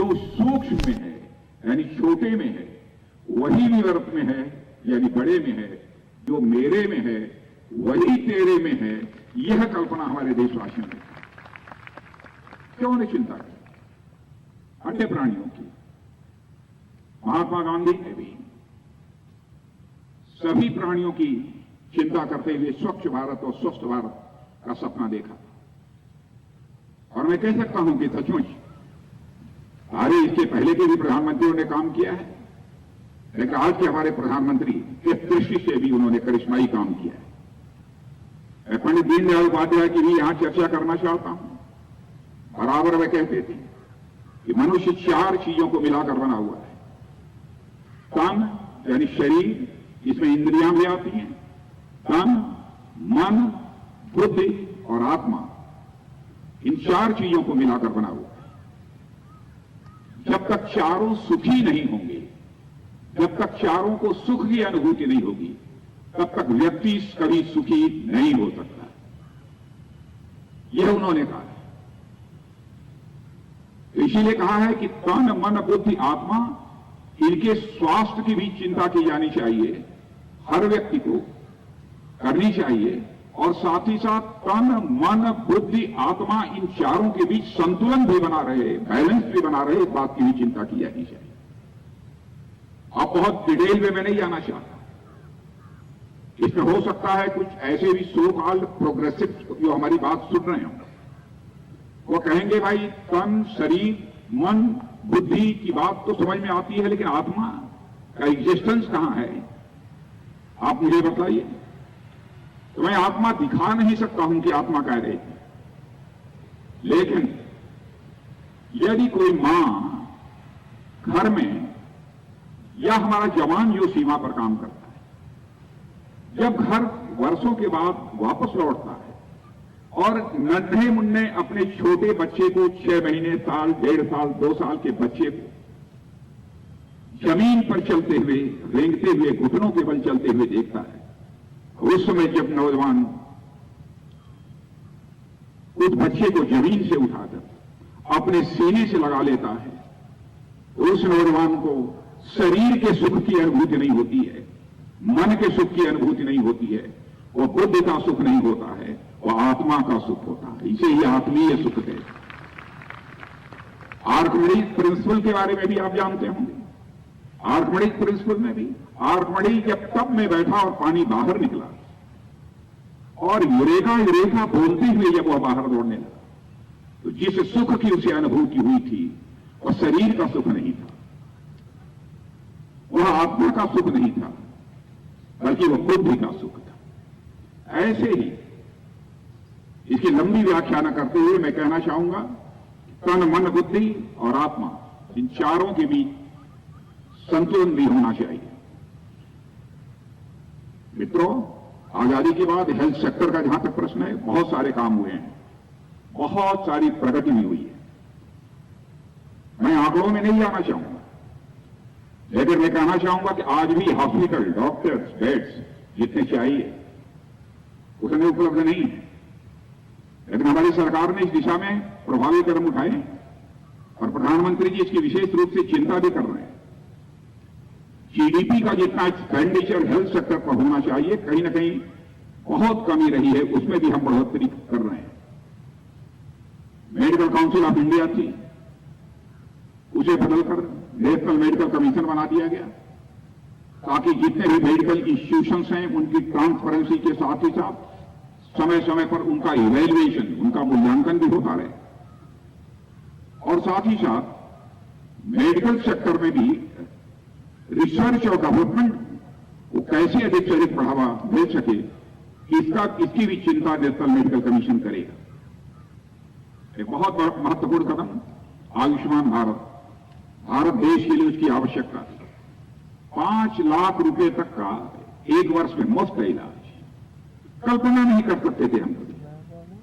जो सूक्ष्म में है यानी छोटे में है वही विवर्त में है यानी बड़े में है, जो मेरे में है वही तेरे में है, यह कल्पना हमारे देशवासियों ने क्यों नहीं चिंता की अन्य प्राणियों की। महात्मा गांधी ने भी सभी प्राणियों की चिंता करते हुए स्वच्छ भारत और स्वस्थ भारत का सपना देखा और मैं कह सकता हूं कि सचमुच अरे इसके पहले के भी प्रधानमंत्रियों ने काम किया है, लेकिन आज के हमारे प्रधानमंत्री इस दृष्टि से भी उन्होंने करिश्माई काम किया है। मैं पंडित दीनदयाल उपाध्याय की भी यहां चर्चा करना चाहता हूं। बराबर वे कहते थे कि मनुष्य 4 चीजों को मिलाकर बना हुआ है। तन यानी शरीर, इसमें इंद्रियां भी आती हैं, तन, मन, बुद्धि और आत्मा, इन 4 चीजों को मिलाकर बना हुआ है। जब तक चारों सुखी नहीं होंगे, जब तक चारों को सुख की अनुभूति नहीं होगी, तब तक व्यक्ति कभी सुखी नहीं हो सकता। यह उन्होंने कहा है। इसीलिए कहा है कि तन, मन, बुद्धि, आत्मा, इनके स्वास्थ्य की भी चिंता की जानी चाहिए, हर व्यक्ति को करनी चाहिए और साथ ही साथ तन, मन, बुद्धि, आत्मा, इन चारों के बीच संतुलन भी बना रहे, बैलेंस भी बना रहे, इस बात की भी चिंता की जानी चाहिए। अब बहुत डिटेल में मैं नहीं जाना चाहता, इसमें हो सकता है कुछ ऐसे भी सो कॉल्ड प्रोग्रेसिव जो हमारी बात सुन रहे हों, वो कहेंगे भाई तन, शरीर, मन, बुद्धि की बात तो समझ में आती है, लेकिन आत्मा का एग्जिस्टेंस कहां है, आप मुझे बताइए। तो मैं आत्मा दिखा नहीं सकता हूं कि आत्मा कह रही थी, लेकिन यदि कोई मां घर में या हमारा जवान जो सीमा पर काम करता है, जब घर वर्षों के बाद वापस लौटता है और नन्हे मुन्ने अपने छोटे बच्चे को 6 महीने, साल, 1.5 साल, 2 साल के बच्चे को जमीन पर चलते हुए, रेंगते हुए, घुटनों के बल चलते हुए देखता है, उस समय जब नौजवान उस बच्चे को जमीन से उठाकर अपने सीने से लगा लेता है, उस नौजवान को शरीर के सुख की अनुभूति नहीं होती है, मन के सुख की अनुभूति नहीं होती है, वो बुद्धि का सुख नहीं होता है, वो आत्मा का सुख होता है। इसे ही आत्मीय सुख है। आर्कमिडीज प्रिंसिपल के बारे में भी आप जानते होंगे। आर्कमिडीज प्रिंसिपल में भी आर्कमिडीज जब टब में बैठा और पानी बाहर निकला और यूरेका यूरेका बोलते हुए जब वह बाहर दौड़ने लगा, तो जिस सुख की उसे अनुभूति हुई थी वह शरीर का सुख नहीं था, वह आत्मा का सुख नहीं था, बल्कि वह बुद्धि का सुख था। ऐसे ही इसकी लंबी व्याख्या न करते हुए मैं कहना चाहूंगा, तन, मन, बुद्धि और आत्मा, इन चारों के बीच संतुलन भी होना चाहिए। मित्रों, आजादी के बाद हेल्थ सेक्टर का जहां तक प्रश्न है, बहुत सारे काम हुए हैं, बहुत सारी प्रगति भी हुई है। मैं आंकड़ों में नहीं जाना चाहूंगा, लेकिन मैं कहना चाहूंगा कि आज भी हॉस्पिटल, डॉक्टर्स, बेड्स जितने चाहिए उतने उपलब्ध नहीं है, लेकिन हमारी सरकार ने इस दिशा में प्रभावी कदम उठाए और प्रधानमंत्री जी इसकी विशेष रूप से चिंता भी कर रहे हैं। जीडीपी का जितना एक्सपेंडिचर हेल्थ सेक्टर पर होना चाहिए, कहीं ना कहीं बहुत कमी रही है, उसमें भी हम बढ़ोतरी कर रहे हैं। मेडिकल काउंसिल ऑफ इंडिया थी, उसे बदलकर नेशनल मेडिकल कमीशन बना दिया गया, ताकि जितने भी मेडिकल इंस्टीट्यूशंस हैं उनकी ट्रांसपेरेंसी के साथ ही साथ समय समय पर उनका इवैल्यूएशन, उनका मूल्यांकन भी होता रहे, और साथ ही साथ मेडिकल सेक्टर में भी रिसर्च और डेवलपमेंट को कैसे अधिक से अधिक बढ़ावा मिल सके, इसकी भी चिंता नेशनल मेडिकल कमीशन करेगा। एक बहुत बड़ा महत्वपूर्ण कदम आयुष्मान भारत, भारत देश के लिए उसकी आवश्यकता थी। 5 लाख रुपए तक का एक वर्ष में मुफ्त इलाज कल्पना नहीं कर सकते थे हम,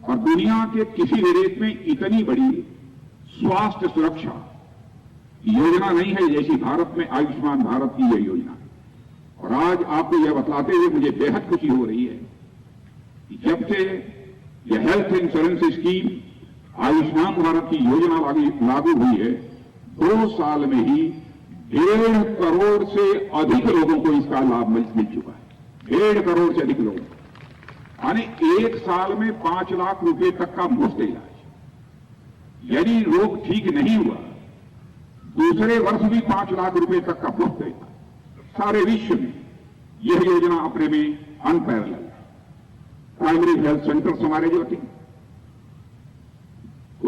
और दुनिया के किसी भी देश में इतनी बड़ी स्वास्थ्य सुरक्षा योजना नहीं है जैसी भारत में आयुष्मान भारत की यह योजना। और आज आपको यह बतलाते हुए मुझे बेहद खुशी हो रही है कि जब से यह health insurance scheme Ayushman Bharat की योजना लागू हुई है, 2 साल में ही 1.5 करोड़ से अधिक लोगों को इसका लाभ मिल चुका है। 1.5 करोड़ से अधिक लोग, यानी 1 साल में 5 लाख रुपए तक का मुफ्त इलाज। यदि रोग ठीक नहीं हुआ, दूसरे वर्ष भी 5 लाख रुपए तक का मुफ्त इलाज। सारे विश्व में यह योजना अपने में अनपैरेलल है। प्राइमरी हेल्थ सेंटर्स हमारे जो थे,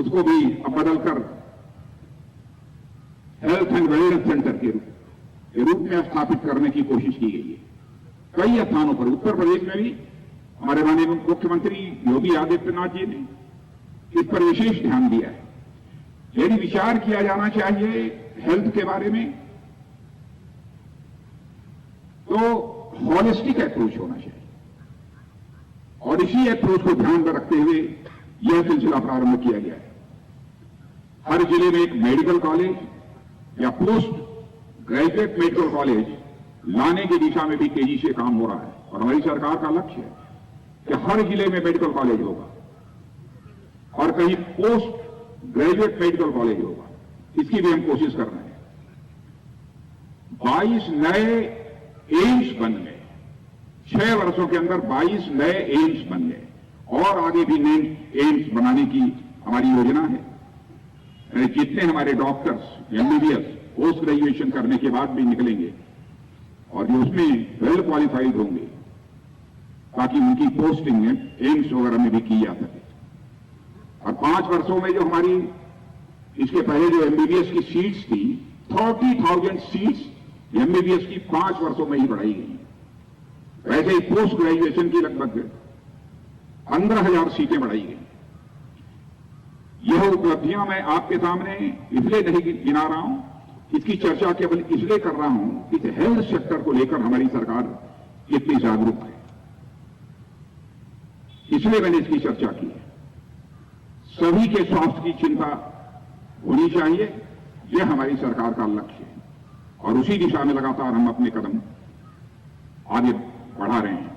उसको भी अब बदलकर हेल्थ एंड वेलनेस सेंटर के रूप में स्थापित करने की कोशिश की गई है। कई स्थानों पर, उत्तर प्रदेश में भी हमारे माननीय मुख्यमंत्री योगी आदित्यनाथ जी ने इस पर विशेष ध्यान दिया है। यदि विचार किया जाना चाहिए हेल्थ के बारे में, तो हॉलिस्टिक अप्रोच होना चाहिए, और इसी अप्रोच को ध्यान में रखते हुए यह सिलसिला प्रारंभ किया गया है। हर जिले में एक मेडिकल कॉलेज या पोस्ट ग्रेजुएट मेडिकल कॉलेज लाने की दिशा में भी तेजी से काम हो रहा है, और हमारी सरकार का लक्ष्य है कि हर जिले में मेडिकल कॉलेज होगा और कहीं पोस्ट ग्रेजुएट मेडिकल कॉलेज होगा। इसकी भी हम कोशिश कर रहे हैं। 22 नए एम्स बन गए, 6 वर्षों के अंदर 22 नए एम्स बन गए, और आगे भी नए एम्स बनाने की हमारी योजना है। जितने हमारे डॉक्टर्स एमबीबीएस पोस्ट ग्रेजुएशन करने के बाद भी निकलेंगे और जो उसमें वेल क्वालिफाइड होंगे, ताकि उनकी पोस्टिंग एम्स वगैरह में भी की जा सके। और 5 वर्षों में जो हमारी इसके पहले जो एमबीबीएस की सीट्स थी, 30,000 सीट्स एमबीबीएस की 5 वर्षों में ही बढ़ाई गई। वैसे ही पोस्ट ग्रेजुएशन की लगभग 15,000 सीटें बढ़ाई गई। यह उपलब्धियां मैं आपके सामने इसलिए नहीं गिना रहा हूं, इसकी चर्चा केवल इसलिए कर रहा हूं कि हेल्थ सेक्टर को लेकर हमारी सरकार कितनी जागरूक है, इसलिए मैंने इसकी चर्चा की है। सभी के स्वास्थ्य की चिंता होनी चाहिए, यह हमारी सरकार का लक्ष्य है, और उसी दिशा में लगातार हम अपने कदम आगे बढ़ा रहे हैं।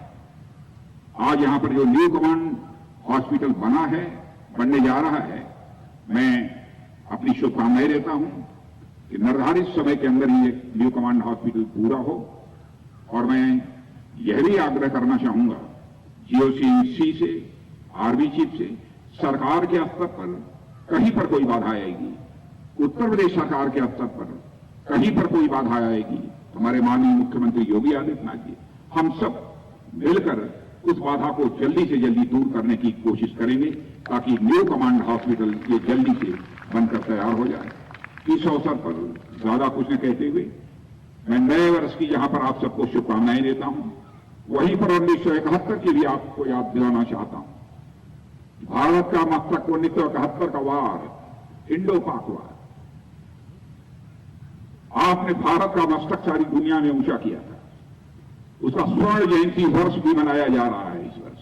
आज यहां पर जो न्यू कमांड हॉस्पिटल बना है, बनने जा रहा है, मैं अपनी शुभकामनाएं देता हूं कि निर्धारित समय के अंदर ही न्यू कमांड हॉस्पिटल पूरा हो। और मैं यह भी आग्रह करना चाहूंगा जीओसी से, आर्मी चीफ से, सरकार के स्तर पर कहीं पर कोई बाधा आएगी, उत्तर प्रदेश सरकार के स्तर पर कहीं पर कोई बाधा आएगी, हमारे माननीय मुख्यमंत्री योगी आदित्यनाथ जी, हम सब मिलकर उस बाधा को जल्दी से जल्दी दूर करने की कोशिश करेंगे, ताकि न्यू कमांड हॉस्पिटल ये जल्दी से बनकर तैयार हो जाए। इस अवसर पर ज्यादा कुछ न कहते हुए मैं नए वर्ष की जहां पर आप सबको शुभकामनाएं देता हूं, वहीं पर 1971 की भी आपको याद दिलाना चाहता हूं। भारत का मस्तक 1971 का वार, इंडो पाक वार, आपने भारत का मस्तक सारी दुनिया में ऊंचा किया था। उसका स्वर्ण जयंती वर्ष भी मनाया जा रहा है इस वर्ष,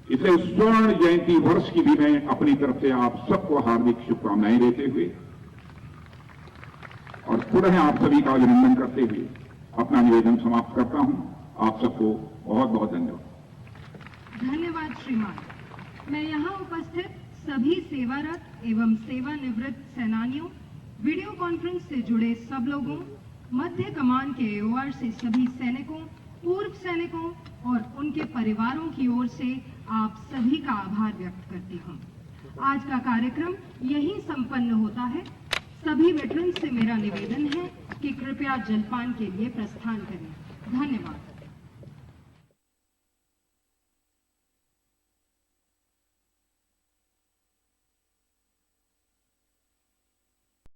इसलिए स्वर्ण जयंती वर्ष की भी मैं अपनी तरफ से आप सबको हार्दिक शुभकामनाएं देते हुए और पुनः आप सभी का अभिनंदन करते हुए अपना निवेदन समाप्त करता हूं। आप सबको बहुत बहुत धन्यवाद। धन्यवाद श्रीमान। मैं यहाँ उपस्थित सभी सेवारत एवं सेवानिवृत्त सेनानियों, वीडियो कॉन्फ्रेंस से जुड़े सब लोगों, मध्य कमान के एओआर से सभी सैनिकों, पूर्व सैनिकों और उनके परिवारों की ओर से आप सभी का आभार व्यक्त करती हूँ। आज का कार्यक्रम यहीं संपन्न होता है। सभी वेटरन से मेरा निवेदन है कि कृपया जलपान के लिए प्रस्थान करें। धन्यवाद।